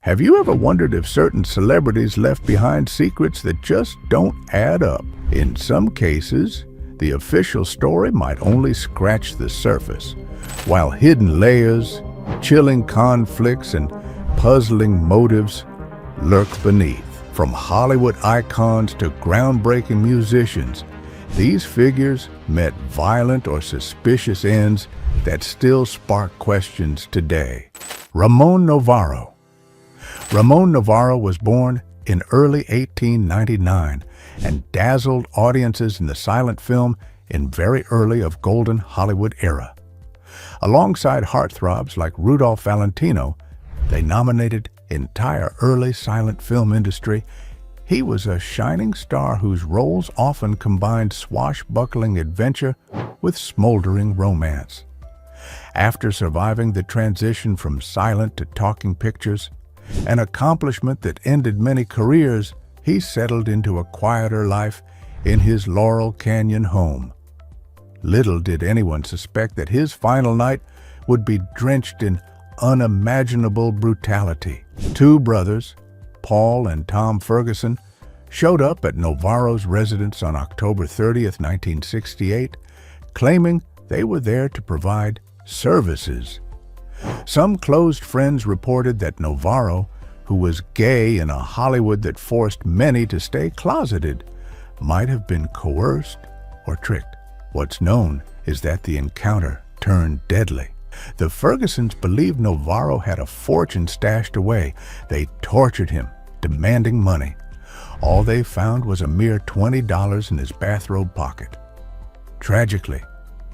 Have you ever wondered if certain celebrities left behind secrets that just don't add up? In some cases, the official story might only scratch the surface, while hidden layers, chilling conflicts, and puzzling motives lurk beneath. From Hollywood icons to groundbreaking musicians, these figures met violent or suspicious ends that still spark questions today. Ramon Novaro. Ramon Novaro was born in early 1899 and dazzled audiences in the silent film in very early of golden Hollywood era. Alongside heartthrobs like Rudolph Valentino, they dominated entire early silent film industry. He was a shining star whose roles often combined swashbuckling adventure with smoldering romance. After surviving the transition from silent to talking pictures, an accomplishment that ended many careers, he settled into a quieter life in his Laurel Canyon home. Little did anyone suspect that his final night would be drenched in unimaginable brutality. Two brothers, Paul and Tom Ferguson, showed up at Novaro's residence on October 30th, 1968, claiming they were there to provide services. Some close friends reported that Novaro, who was gay in a Hollywood that forced many to stay closeted, might have been coerced or tricked. What's known is that the encounter turned deadly. The Fergusons believed Novaro had a fortune stashed away. They tortured him, demanding money. All they found was a mere $20 in his bathrobe pocket. Tragically,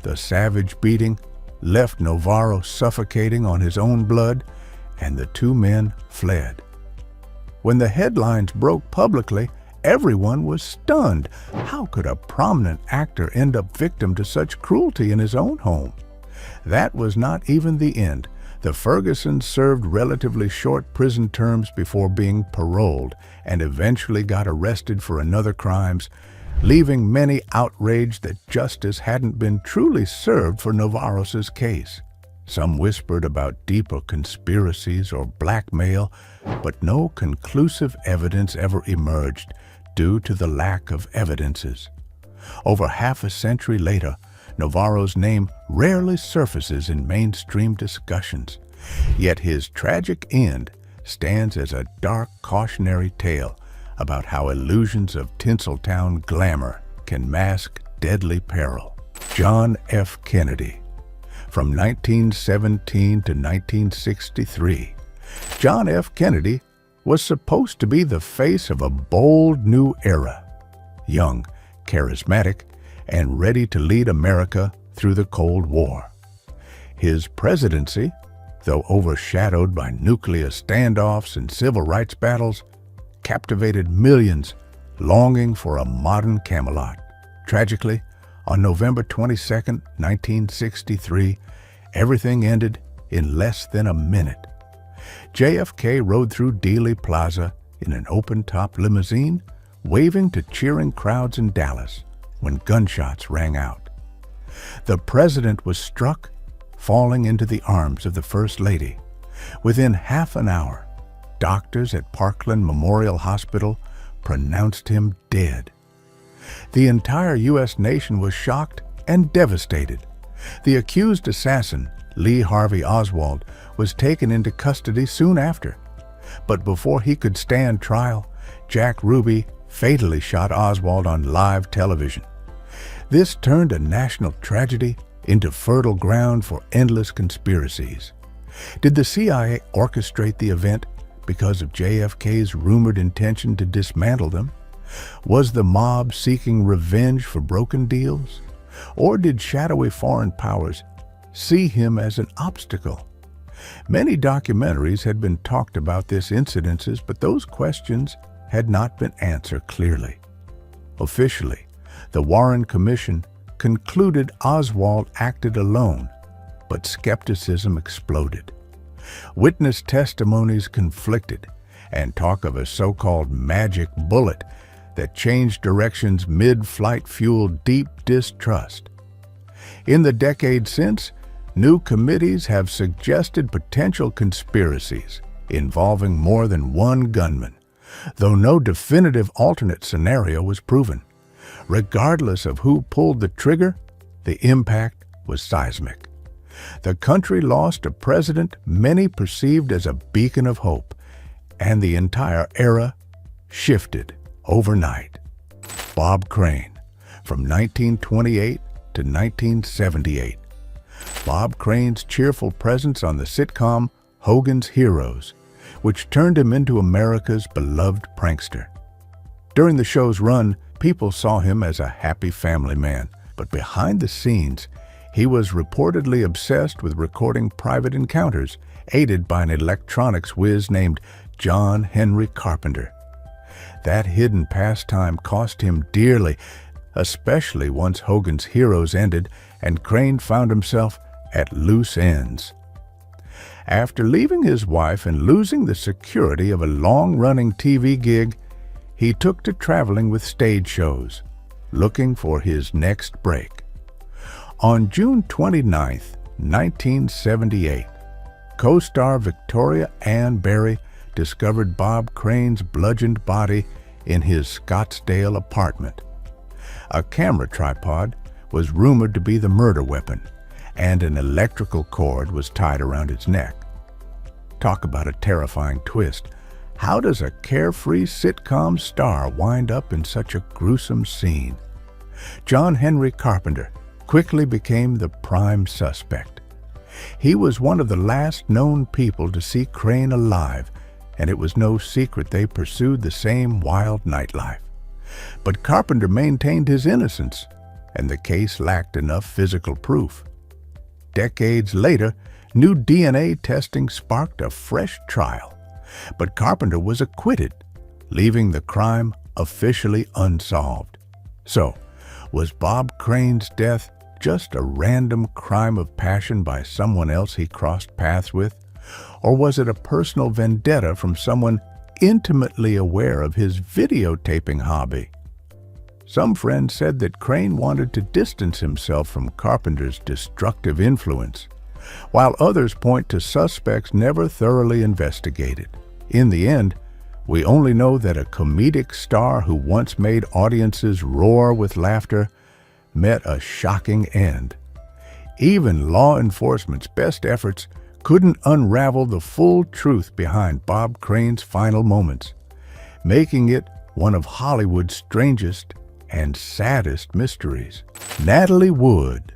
the savage beating left Novaro suffocating on his own blood, and the two men fled. When the headlines broke publicly, everyone was stunned. How could a prominent actor end up victim to such cruelty in his own home? That was not even the end. The Fergusons served relatively short prison terms before being paroled and eventually got arrested for another crimes, leaving many outraged that justice hadn't been truly served for Novaro's case. Some whispered about deeper conspiracies or blackmail, but no conclusive evidence ever emerged due to the lack of evidences. Over half a century later, Novaro's name rarely surfaces in mainstream discussions, yet his tragic end stands as a dark cautionary tale about how illusions of Tinseltown glamour can mask deadly peril. John F. Kennedy. From 1917 to 1963, John F. Kennedy was supposed to be the face of a bold new era. Young, charismatic, and ready to lead America through the Cold War. His presidency, though overshadowed by nuclear standoffs and civil rights battles, captivated millions longing for a modern Camelot. Tragically, on November 22, 1963, everything ended in less than a minute. JFK rode through Dealey Plaza in an open-top limousine, waving to cheering crowds in Dallas when gunshots rang out. The president was struck, falling into the arms of the First Lady. Within half an hour, doctors at Parkland Memorial Hospital pronounced him dead. The entire U.S. nation was shocked and devastated. The accused assassin, Lee Harvey Oswald, was taken into custody soon after. But before he could stand trial, Jack Ruby fatally shot Oswald on live television. This turned a national tragedy into fertile ground for endless conspiracies. Did the CIA orchestrate the event because of JFK's rumored intention to dismantle them? Was the mob seeking revenge for broken deals? Or did shadowy foreign powers see him as an obstacle? Many documentaries had been talked about this incidences, but those questions had not been answered clearly. Officially, the Warren Commission concluded Oswald acted alone, but skepticism exploded. Witness testimonies conflicted, and talk of a so-called magic bullet that changed directions mid-flight fueled deep distrust. In the decades since, new committees have suggested potential conspiracies, involving more than one gunman, though no definitive alternate scenario was proven. Regardless of who pulled the trigger, the impact was seismic. The country lost a president many perceived as a beacon of hope, and the entire era shifted overnight. Bob Crane, from 1928 to 1978. Bob Crane's cheerful presence on the sitcom Hogan's Heroes, which turned him into America's beloved prankster. During the show's run, people saw him as a happy family man, but behind the scenes, he was reportedly obsessed with recording private encounters, aided by an electronics whiz named John Henry Carpenter. That hidden pastime cost him dearly, especially once Hogan's Heroes ended and Crane found himself at loose ends. After leaving his wife and losing the security of a long-running TV gig, he took to traveling with stage shows, looking for his next break. On June 29, 1978, co-star Victoria Ann Berry discovered Bob Crane's bludgeoned body in his Scottsdale apartment. A camera tripod was rumored to be the murder weapon, and an electrical cord was tied around its neck. Talk about a terrifying twist. How does a carefree sitcom star wind up in such a gruesome scene? John Henry Carpenter quickly became the prime suspect. He was one of the last known people to see Crane alive, and it was no secret they pursued the same wild nightlife. But Carpenter maintained his innocence, and the case lacked enough physical proof. Decades later, new DNA testing sparked a fresh trial, but Carpenter was acquitted, leaving the crime officially unsolved. So, was Bob Crane's death just a random crime of passion by someone else he crossed paths with? Or was it a personal vendetta from someone intimately aware of his videotaping hobby? Some friends said that Crane wanted to distance himself from Carpenter's destructive influence, while others point to suspects never thoroughly investigated. In the end, we only know that a comedic star who once made audiences roar with laughter met a shocking end. Even law enforcement's best efforts couldn't unravel the full truth behind Bob Crane's final moments, making it one of Hollywood's strangest and saddest mysteries. Natalie Wood,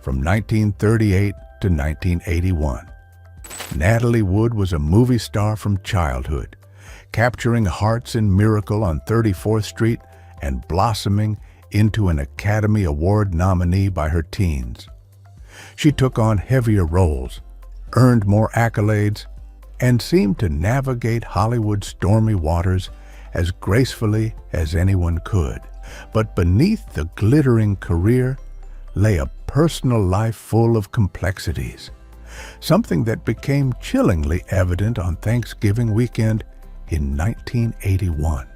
from 1938 to 1981. Natalie Wood was a movie star from childhood, capturing hearts in Miracle on 34th Street and blossoming into an Academy Award nominee by her teens. She took on heavier roles, earned more accolades, and seemed to navigate Hollywood's stormy waters as gracefully as anyone could. But beneath the glittering career lay a personal life full of complexities, something that became chillingly evident on Thanksgiving weekend in 1981.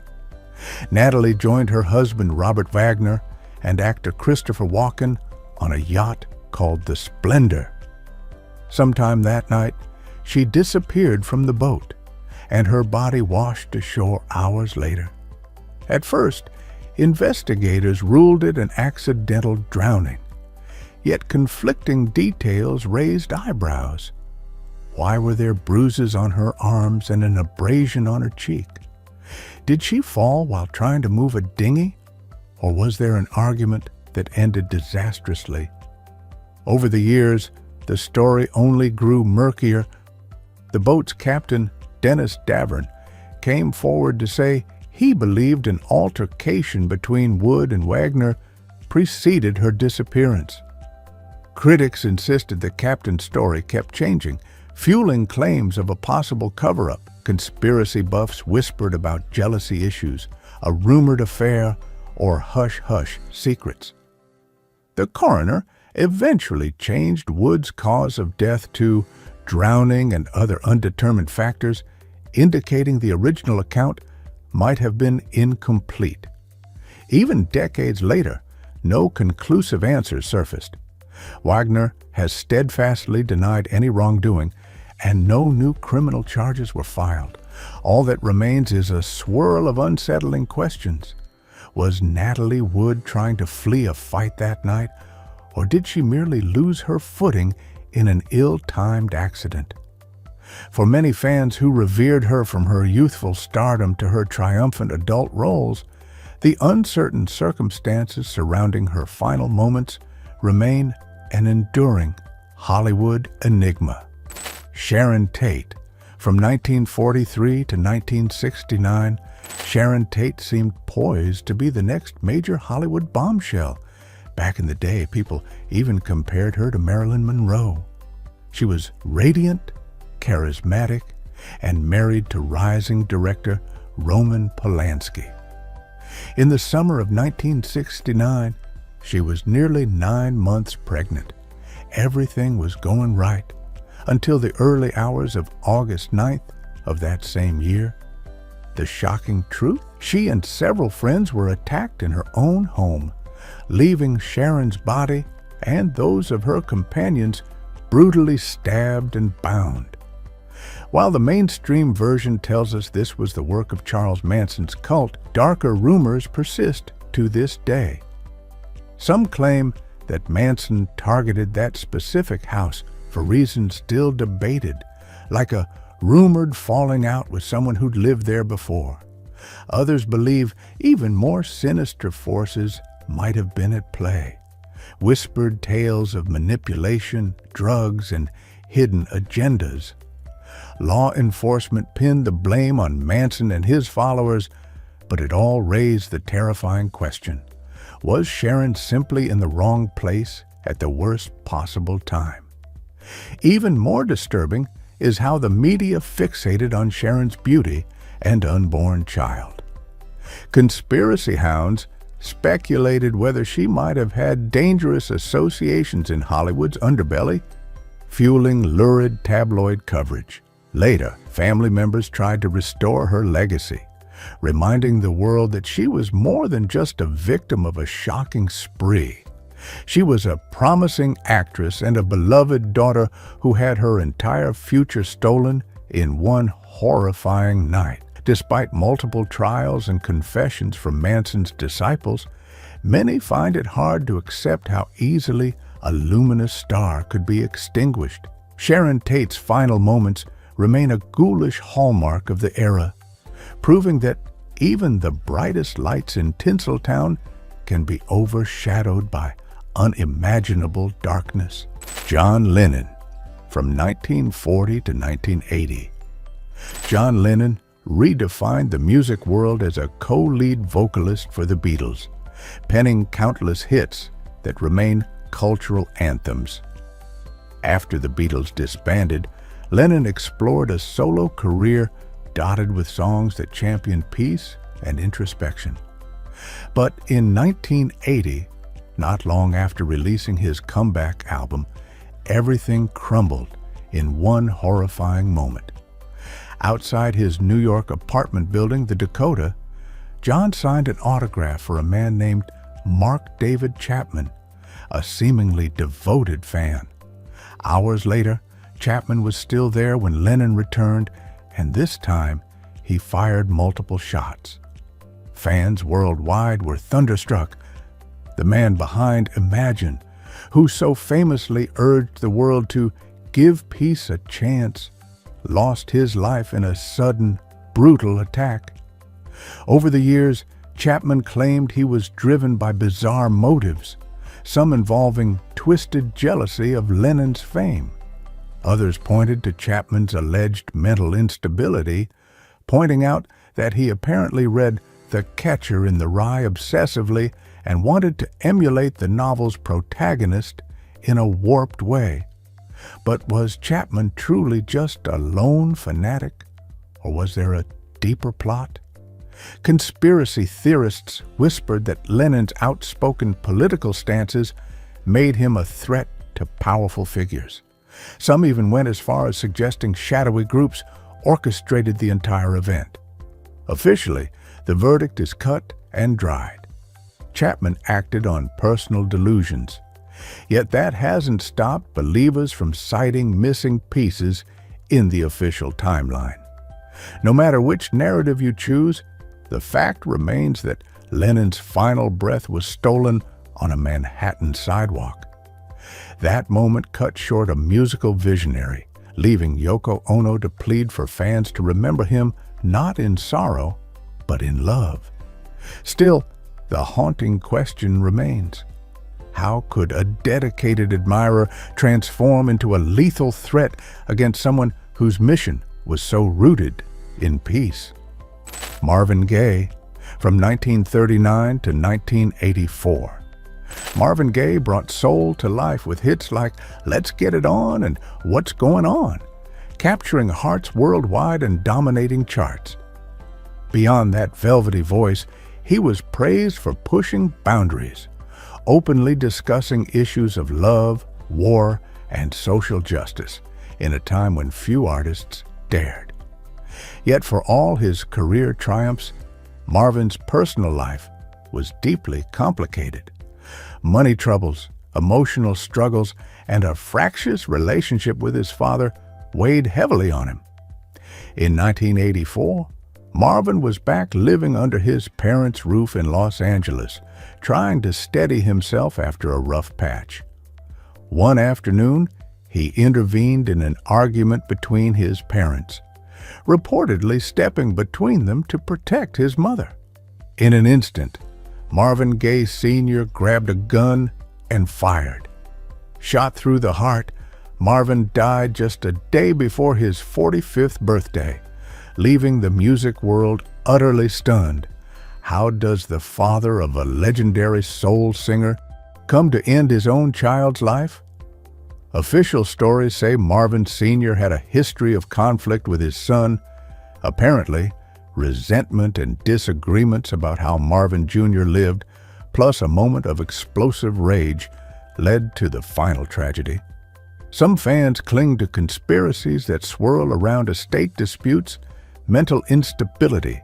Natalie joined her husband Robert Wagner and actor Christopher Walken on a yacht called the Splendor. Sometime that night, she disappeared from the boat, and her body washed ashore hours later. At first, investigators ruled it an accidental drowning, yet conflicting details raised eyebrows. Why were there bruises on her arms and an abrasion on her cheek? Did she fall while trying to move a dinghy, or was there an argument that ended disastrously? Over the years, the story only grew murkier. The boat's captain, Dennis Davern, came forward to say he believed an altercation between Wood and Wagner preceded her disappearance. Critics insisted the captain's story kept changing, fueling claims of a possible cover-up. Conspiracy buffs whispered about jealousy issues, a rumored affair, or hush-hush secrets. The coroner eventually changed Wood's cause of death to drowning and other undetermined factors, indicating the original account might have been incomplete. Even decades later, no conclusive answers surfaced. Wagner has steadfastly denied any wrongdoing, and no new criminal charges were filed. All that remains is a swirl of unsettling questions. Was Natalie Wood trying to flee a fight that night, or did she merely lose her footing in an ill-timed accident? For many fans who revered her from her youthful stardom to her triumphant adult roles, the uncertain circumstances surrounding her final moments remain an enduring Hollywood enigma. Sharon Tate. From 1943 to 1969, Sharon Tate seemed poised to be the next major Hollywood bombshell. Back in the day, people even compared her to Marilyn Monroe. She was radiant, charismatic, and married to rising director Roman Polanski. In the summer of 1969, she was nearly 9 months pregnant. Everything was going right until the early hours of August 9th of that same year. The shocking truth? She and several friends were attacked in her own home, leaving Sharon's body and those of her companions brutally stabbed and bound. While the mainstream version tells us this was the work of Charles Manson's cult, darker rumors persist to this day. Some claim that Manson targeted that specific house for reasons still debated, like a rumored falling out with someone who'd lived there before. Others believe even more sinister forces might have been at play. Whispered tales of manipulation, drugs, and hidden agendas. Law enforcement pinned the blame on Manson and his followers, but it all raised the terrifying question: was Sharon simply in the wrong place at the worst possible time? Even more disturbing is how the media fixated on Sharon's beauty and unborn child. Conspiracy hounds speculated whether she might have had dangerous associations in Hollywood's underbelly, fueling lurid tabloid coverage. Later, family members tried to restore her legacy, reminding the world that she was more than just a victim of a shocking spree. She was a promising actress and a beloved daughter who had her entire future stolen in one horrifying night. Despite multiple trials and confessions from Manson's disciples, many find it hard to accept how easily a luminous star could be extinguished. Sharon Tate's final moments remain a ghoulish hallmark of the era, proving that even the brightest lights in Tinseltown can be overshadowed by unimaginable darkness. John Lennon, from 1940 to 1980. John Lennon redefined the music world as a co-lead vocalist for the Beatles, penning countless hits that remain cultural anthems. After the Beatles disbanded, Lennon explored a solo career dotted with songs that championed peace and introspection. But in 1980, not long after releasing his comeback album, everything crumbled in one horrifying moment. Outside his New York apartment building, the Dakota, John signed an autograph for a man named Mark David Chapman, a seemingly devoted fan. Hours later, Chapman was still there when Lennon returned, and this time he fired multiple shots. Fans worldwide were thunderstruck. The man behind Imagine, who so famously urged the world to give peace a chance, lost his life in a sudden, brutal attack. Over the years, Chapman claimed he was driven by bizarre motives, some involving twisted jealousy of Lennon's fame. Others pointed to Chapman's alleged mental instability, pointing out that he apparently read The Catcher in the Rye obsessively and wanted to emulate the novel's protagonist in a warped way. But was Chapman truly just a lone fanatic, or was there a deeper plot? Conspiracy theorists whispered that Lennon's outspoken political stances made him a threat to powerful figures. Some even went as far as suggesting shadowy groups orchestrated the entire event. Officially, the verdict is cut and dried. Chapman acted on personal delusions. Yet that hasn't stopped believers from citing missing pieces in the official timeline. No matter which narrative you choose, the fact remains that Lennon's final breath was stolen on a Manhattan sidewalk. That moment cut short a musical visionary, leaving Yoko Ono to plead for fans to remember him not in sorrow, but in love. Still, the haunting question remains. How could a dedicated admirer transform into a lethal threat against someone whose mission was so rooted in peace? Marvin Gaye, from 1939 to 1984. Marvin Gaye brought soul to life with hits like Let's Get It On and What's Going On, capturing hearts worldwide and dominating charts. Beyond that velvety voice, he was praised for pushing boundaries, openly discussing issues of love, war, and social justice in a time when few artists dared. Yet for all his career triumphs, Marvin's personal life was deeply complicated. Money troubles, emotional struggles, and a fractious relationship with his father weighed heavily on him. In 1984, Marvin was back living under his parents' roof in Los Angeles, trying to steady himself after a rough patch. One afternoon, he intervened in an argument between his parents, reportedly stepping between them to protect his mother. In an instant, Marvin Gaye Sr. grabbed a gun and fired. Shot through the heart, Marvin died just a day before his 45th birthday, leaving the music world utterly stunned. How does the father of a legendary soul singer come to end his own child's life? Official stories say Marvin Sr. had a history of conflict with his son. Apparently, resentment and disagreements about how Marvin Jr. lived, plus a moment of explosive rage, led to the final tragedy. Some fans cling to conspiracies that swirl around estate disputes, mental instability,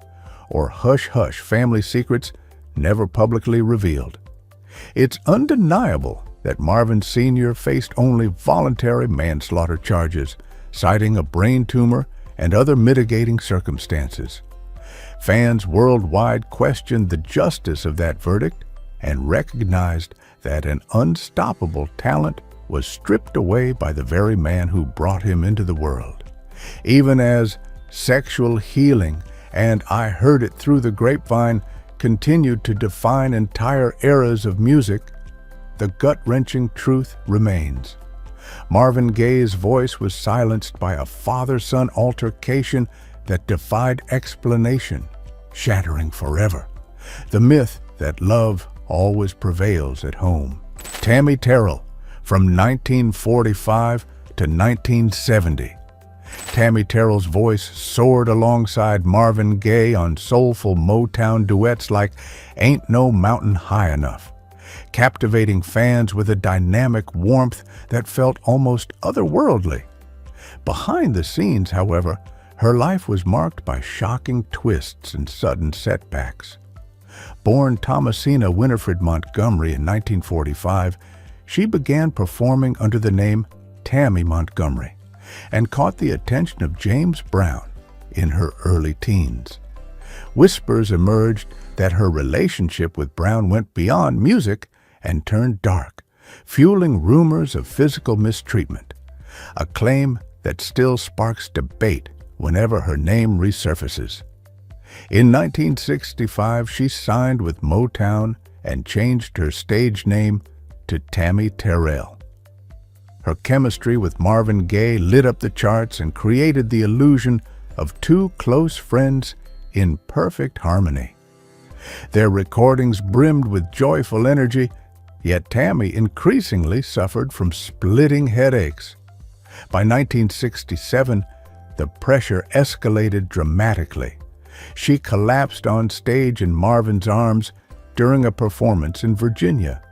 or hush-hush family secrets never publicly revealed. It's undeniable that Marvin Sr. faced only voluntary manslaughter charges, citing a brain tumor and other mitigating circumstances. Fans worldwide questioned the justice of that verdict and recognized that an unstoppable talent was stripped away by the very man who brought him into the world. Even as Sexual Healing and I Heard It Through the Grapevine continued to define entire eras of music, the gut-wrenching truth remains. Marvin Gaye's voice was silenced by a father-son altercation that defied explanation, shattering forever the myth that love always prevails at home. Tammy Terrell, from 1945 to 1970. Tammy Terrell's voice soared alongside Marvin Gaye on soulful Motown duets like Ain't No Mountain High Enough, captivating fans with a dynamic warmth that felt almost otherworldly. Behind the scenes, however, her life was marked by shocking twists and sudden setbacks. Born Thomasina Winifred Montgomery in 1945, she began performing under the name Tammy Montgomery and caught the attention of James Brown in her early teens. Whispers emerged that her relationship with Brown went beyond music and turned dark, fueling rumors of physical mistreatment, a claim that still sparks debate whenever her name resurfaces. In 1965, she signed with Motown and changed her stage name to Tammy Terrell. Her chemistry with Marvin Gaye lit up the charts and created the illusion of two close friends in perfect harmony. Their recordings brimmed with joyful energy, yet Tammy increasingly suffered from splitting headaches. By 1967, the pressure escalated dramatically. She collapsed on stage in Marvin's arms during a performance in Virginia.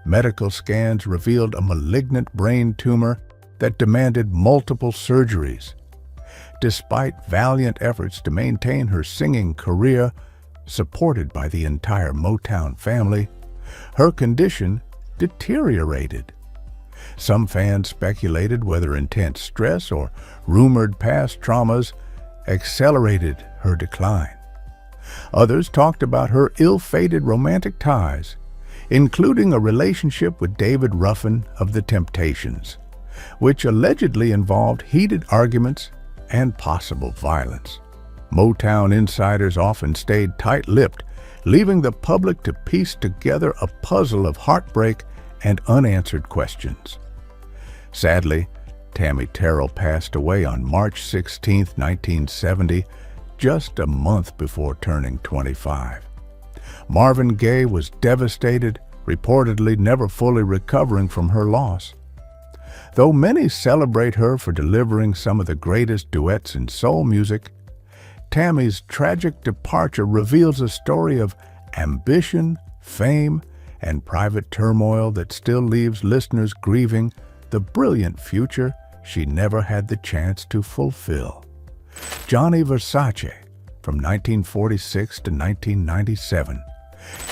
Medical scans revealed a malignant brain tumor that demanded multiple surgeries. Despite valiant efforts to maintain her singing career, supported by the entire Motown family, her condition deteriorated. Some fans speculated whether intense stress or rumored past traumas accelerated her decline. Others talked about her ill-fated romantic ties, including a relationship with David Ruffin of The Temptations, which allegedly involved heated arguments and possible violence. Motown insiders often stayed tight-lipped, leaving the public to piece together a puzzle of heartbreak and unanswered questions. Sadly, Tammy Terrell passed away on March 16, 1970, just a month before turning 25. Marvin Gaye was devastated, reportedly never fully recovering from her loss. Though many celebrate her for delivering some of the greatest duets in soul music, Tammy's tragic departure reveals a story of ambition, fame, and private turmoil that still leaves listeners grieving the brilliant future she never had the chance to fulfill. Gianni Versace, from 1946 to 1997.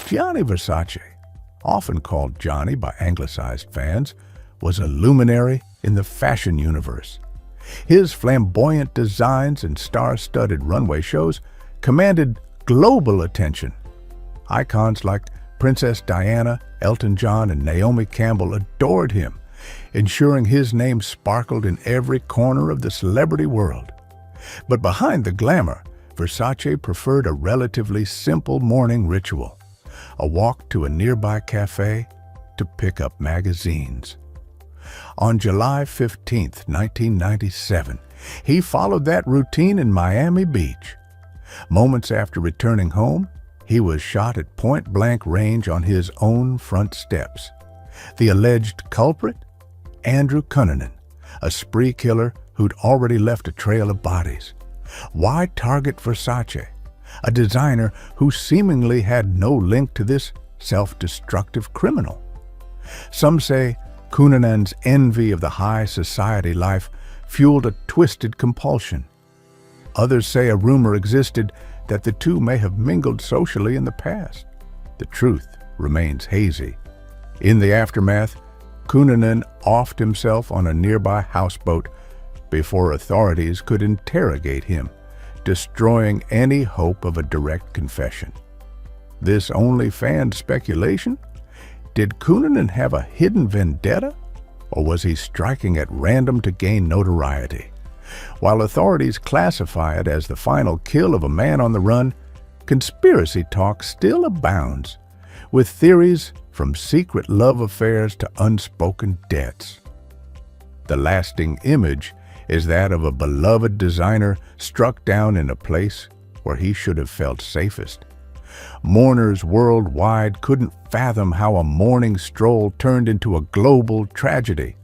Gianni Versace, often called Johnny by anglicized fans, was a luminary in the fashion universe. His flamboyant designs and star-studded runway shows commanded global attention. Icons like Princess Diana, Elton John, and Naomi Campbell adored him, ensuring his name sparkled in every corner of the celebrity world. But behind the glamour, Versace preferred a relatively simple morning ritual, a walk to a nearby cafe to pick up magazines. On July 15, 1997, he followed that routine in Miami Beach. Moments after returning home, he was shot at point-blank range on his own front steps. The alleged culprit? Andrew Cunanan, a spree killer who'd already left a trail of bodies. Why target Versace, a designer who seemingly had no link to this self-destructive criminal? Some say Cunanan's envy of the high society life fueled a twisted compulsion. Others say a rumor existed that the two may have mingled socially in the past. The truth remains hazy. In the aftermath, Cunanan offed himself on a nearby houseboat before authorities could interrogate him, destroying any hope of a direct confession. This only fan speculation? Did Cunanan have a hidden vendetta, or was he striking at random to gain notoriety? While authorities classify it as the final kill of a man on the run, conspiracy talk still abounds, with theories from secret love affairs to unspoken debts. The lasting image is that of a beloved designer struck down in a place where he should have felt safest. Mourners worldwide couldn't fathom how a morning stroll turned into a global tragedy.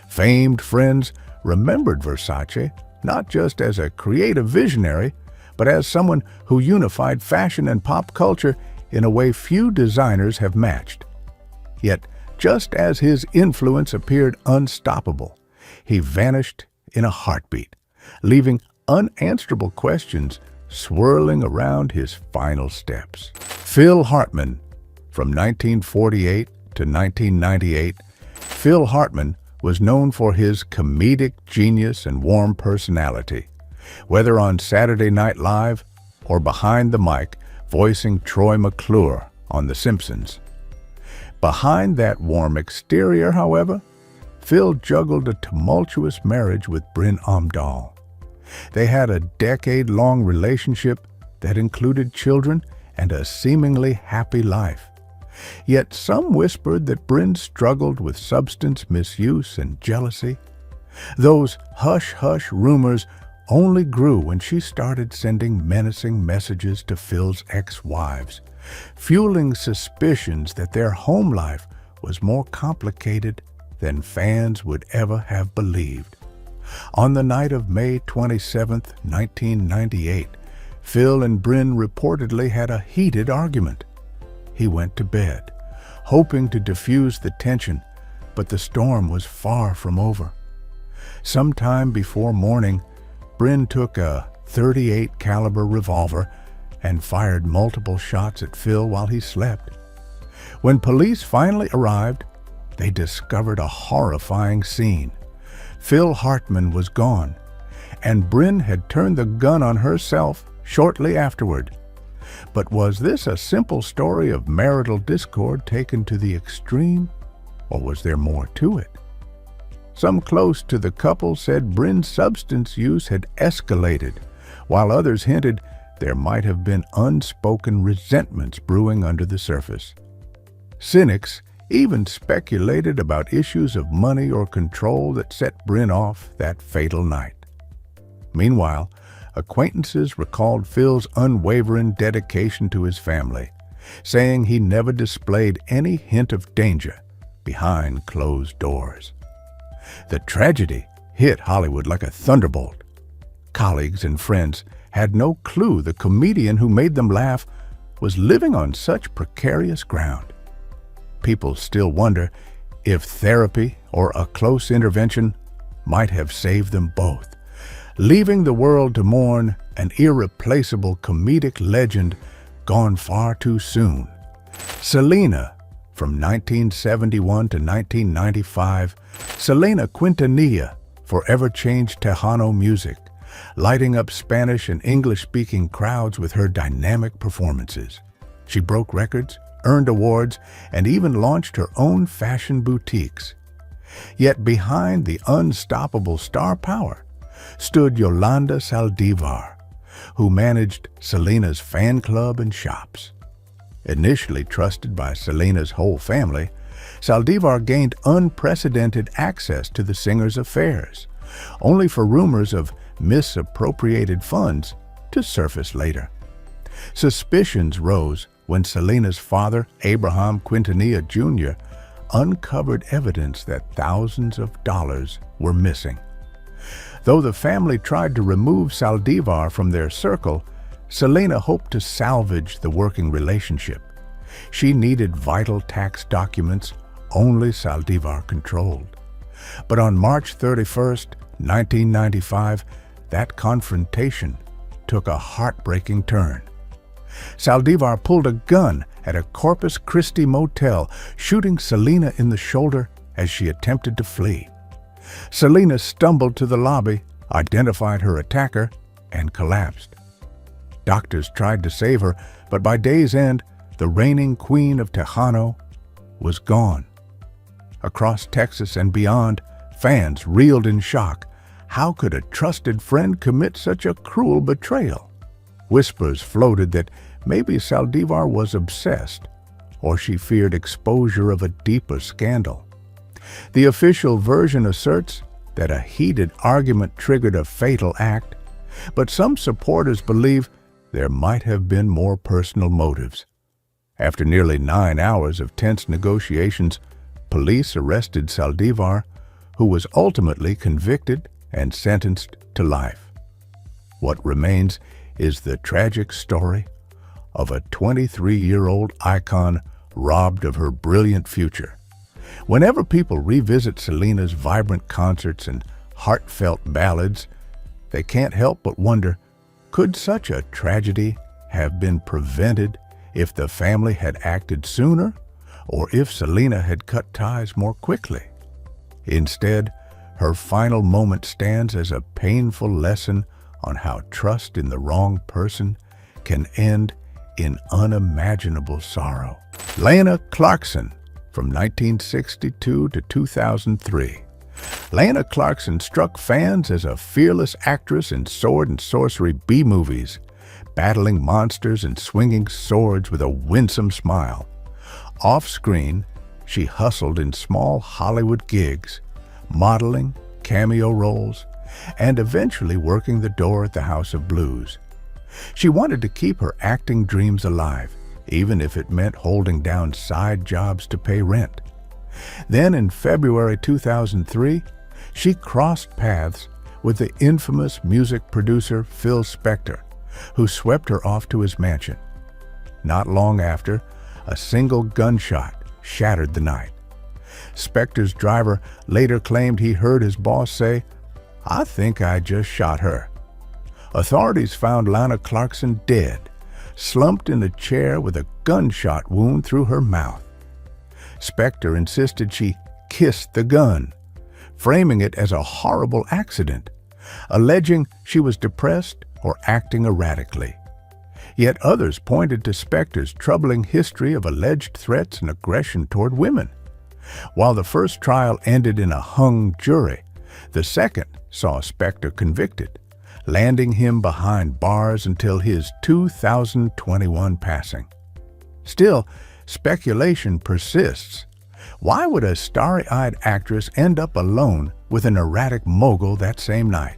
Famed friends remembered Versace not just as a creative visionary, but as someone who unified fashion and pop culture in a way few designers have matched. Yet, just as his influence appeared unstoppable, he vanished in a heartbeat, leaving unanswerable questions swirling around his final steps. Phil Hartman, from 1948 to 1998, Phil Hartman was known for his comedic genius and warm personality, whether on Saturday Night Live or behind the mic voicing Troy McClure on The Simpsons. Behind that warm exterior, however, Phil juggled a tumultuous marriage with Bryn Omdahl. They had a decade-long relationship that included children and a seemingly happy life. Yet some whispered that Bryn struggled with substance misuse and jealousy. Those hush-hush rumors only grew when she started sending menacing messages to Phil's ex-wives, fueling suspicions that their home life was more complicated than fans would ever have believed. On the night of May 27, 1998, Phil and Bryn reportedly had a heated argument. He went to bed, hoping to diffuse the tension, but the storm was far from over. Sometime before morning, Bryn took a .38 caliber revolver and fired multiple shots at Phil while he slept. When police finally arrived, they discovered a horrifying scene. Phil Hartman was gone, and Bryn had turned the gun on herself shortly afterward. But was this a simple story of marital discord taken to the extreme, or was there more to it? Some close to the couple said Bryn's substance use had escalated, while others hinted there might have been unspoken resentments brewing under the surface. Cynics even speculated about issues of money or control that set Bryn off that fatal night. Meanwhile, acquaintances recalled Phil's unwavering dedication to his family, saying he never displayed any hint of danger behind closed doors. The tragedy hit Hollywood like a thunderbolt. Colleagues and friends had no clue the comedian who made them laugh was living on such precarious ground. People still wonder if therapy or a close intervention might have saved them both, leaving the world to mourn an irreplaceable comedic legend gone far too soon. Selena, from 1971 to 1995, Selena Quintanilla forever changed Tejano music, lighting up Spanish and English-speaking crowds with her dynamic performances. She broke records, earned awards, and even launched her own fashion boutiques. Yet behind the unstoppable star power stood Yolanda Saldivar, who managed Selena's fan club and shops. Initially trusted by Selena's whole family, Saldivar gained unprecedented access to the singer's affairs, only for rumors of misappropriated funds to surface later. Suspicions rose when Selena's father, Abraham Quintanilla Jr., uncovered evidence that thousands of dollars were missing. Though the family tried to remove Saldivar from their circle, Selena hoped to salvage the working relationship. She needed vital tax documents only Saldivar controlled. But on March 31st, 1995, that confrontation took a heartbreaking turn. Saldivar pulled a gun at a Corpus Christi motel, shooting Selena in the shoulder as she attempted to flee. Selena stumbled to the lobby, identified her attacker, and collapsed. Doctors tried to save her, but by day's end, the reigning queen of Tejano was gone. Across Texas and beyond, fans reeled in shock. How could a trusted friend commit such a cruel betrayal? Whispers floated that maybe Saldivar was obsessed, or she feared exposure of a deeper scandal. The official version asserts that a heated argument triggered a fatal act, but some supporters believe there might have been more personal motives. After nearly 9 hours of tense negotiations, police arrested Saldivar, who was ultimately convicted and sentenced to life. What remains is the tragic story of a 23-year-old icon robbed of her brilliant future. Whenever people revisit Selena's vibrant concerts and heartfelt ballads, they can't help but wonder, could such a tragedy have been prevented if the family had acted sooner, or if Selena had cut ties more quickly? Instead, her final moment stands as a painful lesson on how trust in the wrong person can end in unimaginable sorrow. Lana Clarkson, from 1962 to 2003. Lana Clarkson struck fans as a fearless actress in sword and sorcery B-movies, battling monsters and swinging swords with a winsome smile. Off-screen, she hustled in small Hollywood gigs, modeling, cameo roles, and eventually working the door at the House of Blues. She wanted to keep her acting dreams alive, even if it meant holding down side jobs to pay rent. Then in February 2003, she crossed paths with the infamous music producer Phil Spector, who swept her off to his mansion. Not long after, a single gunshot shattered the night. Spector's driver later claimed he heard his boss say, "I think I just shot her." Authorities found Lana Clarkson dead, slumped in a chair with a gunshot wound through her mouth. Spector insisted she kissed the gun, framing it as a horrible accident, alleging she was depressed or acting erratically. Yet others pointed to Spector's troubling history of alleged threats and aggression toward women. While the first trial ended in a hung jury, the second saw Spector convicted, landing him behind bars until his 2021 passing. Still, speculation persists. Why would a starry-eyed actress end up alone with an erratic mogul that same night?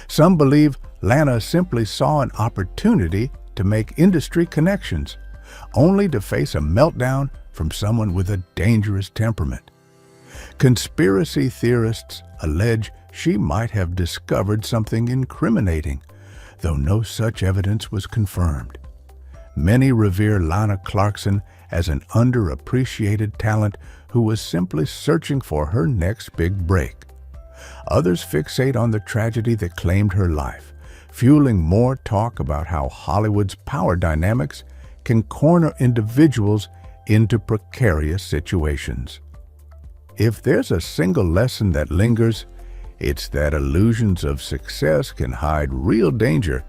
Some believe Lana simply saw an opportunity to make industry connections, only to face a meltdown from someone with a dangerous temperament. Conspiracy theorists allege she might have discovered something incriminating, though no such evidence was confirmed. Many revere Lana Clarkson as an underappreciated talent who was simply searching for her next big break. Others fixate on the tragedy that claimed her life, fueling more talk about how Hollywood's power dynamics can corner individuals into precarious situations. If there's a single lesson that lingers, it's that illusions of success can hide real danger,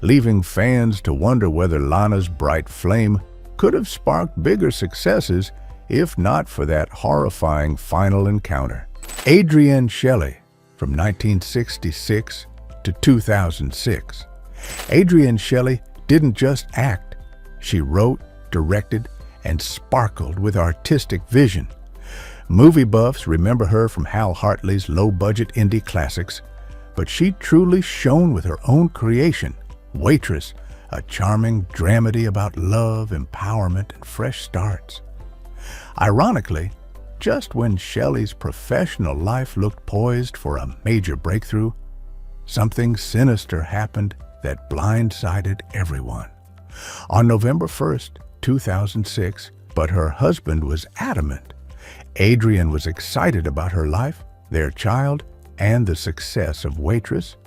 leaving fans to wonder whether Lana's bright flame could have sparked bigger successes if not for that horrifying final encounter. Adrienne Shelly, from 1966 to 2006. Adrienne Shelly didn't just act. She wrote, directed, and sparkled with artistic vision. Movie buffs remember her from Hal Hartley's low-budget indie classics, but she truly shone with her own creation, Waitress, a charming dramedy about love, empowerment, and fresh starts. Ironically, just when Shelley's professional life looked poised for a major breakthrough, something sinister happened that blindsided everyone. On November 1st, 2006, but her husband was adamant. Adrienne was excited about her life, their child, and the success of Waitress.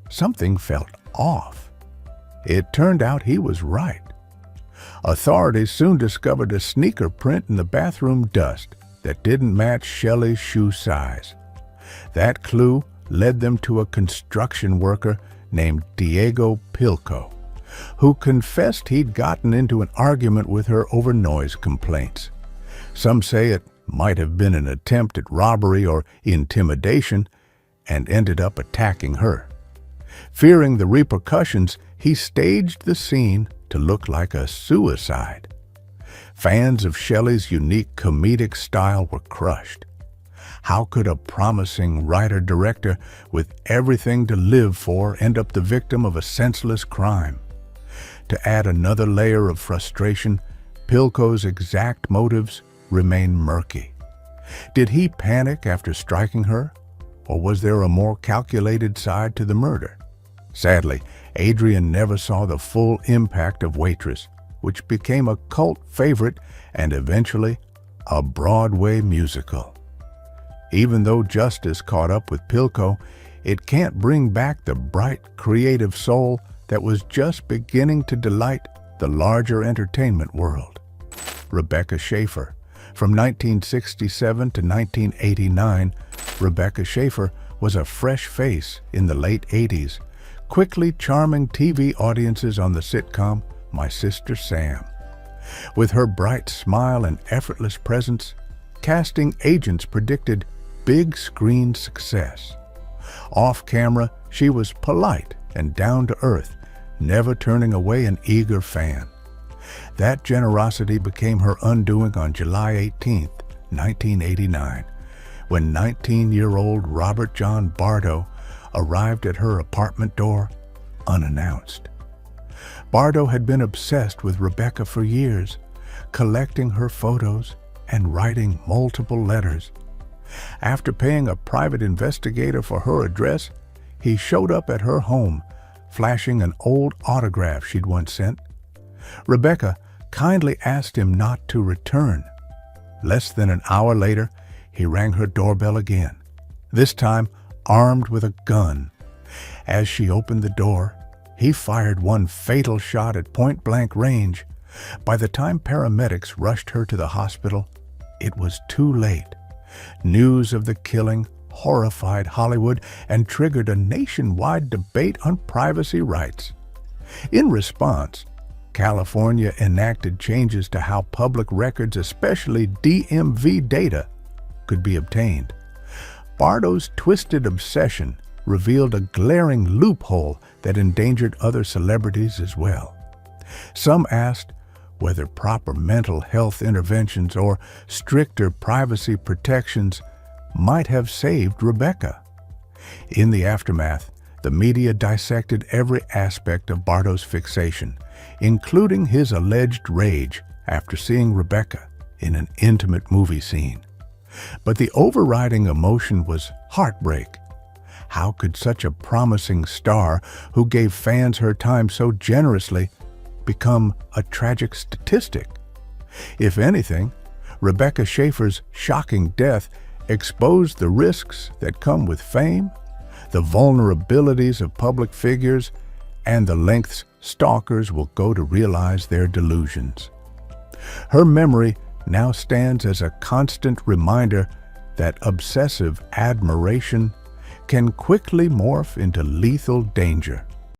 Something felt off. It turned out he was right. Authorities soon discovered a sneaker print in the bathroom dust that didn't match Shelley's shoe size. That clue led them to a construction worker named Diego Pilco, who confessed he'd gotten into an argument with her over noise complaints. Some say it might have been an attempt at robbery or intimidation and ended up attacking her. Fearing the repercussions, he staged the scene to look like a suicide. Fans of Shelley's unique comedic style were crushed. How could a promising writer-director with everything to live for end up the victim of a senseless crime? To add another layer of frustration, Pilco's exact motives remain murky. Did he panic after striking her, or was there a more calculated side to the murder? Sadly, Adrienne never saw the full impact of Waitress, which became a cult favorite and eventually a Broadway musical. Even though justice caught up with Pilco, it can't bring back the bright, creative soul that was just beginning to delight the larger entertainment world. Rebecca Schaeffer. From 1967 to 1989, Rebecca Schaeffer was a fresh face in the late 80s, quickly charming TV audiences on the sitcom My Sister Sam. With her bright smile and effortless presence, casting agents predicted big screen success. Off camera, she was polite and down-to-earth, never turning away an eager fan. That generosity became her undoing on July 18, 1989, when 19-year-old Robert John Bardo arrived at her apartment door unannounced. Bardo had been obsessed with Rebecca for years, collecting her photos and writing multiple letters. After paying a private investigator for her address, he showed up at her home, flashing an old autograph she'd once sent. Rebecca kindly asked him not to return. Less than an hour later, he rang her doorbell again, this time armed with a gun. As she opened the door, he fired one fatal shot at point-blank range. By the time paramedics rushed her to the hospital, it was too late. News of the killing horrified Hollywood and triggered a nationwide debate on privacy rights. In response, California enacted changes to how public records, especially DMV data, could be obtained. Bardo's twisted obsession revealed a glaring loophole that endangered other celebrities as well. Some asked whether proper mental health interventions or stricter privacy protections might have saved Rebecca. In the aftermath, the media dissected every aspect of Bardo's fixation, including his alleged rage after seeing Rebecca in an intimate movie scene. But the overriding emotion was heartbreak. How could such a promising star who gave fans her time so generously become a tragic statistic? If anything, Rebecca Schaeffer's shocking death exposed the risks that come with fame, the vulnerabilities of public figures, and the lengths stalkers will go to realize their delusions. Her memory now stands as a constant reminder that obsessive admiration can quickly morph into lethal danger.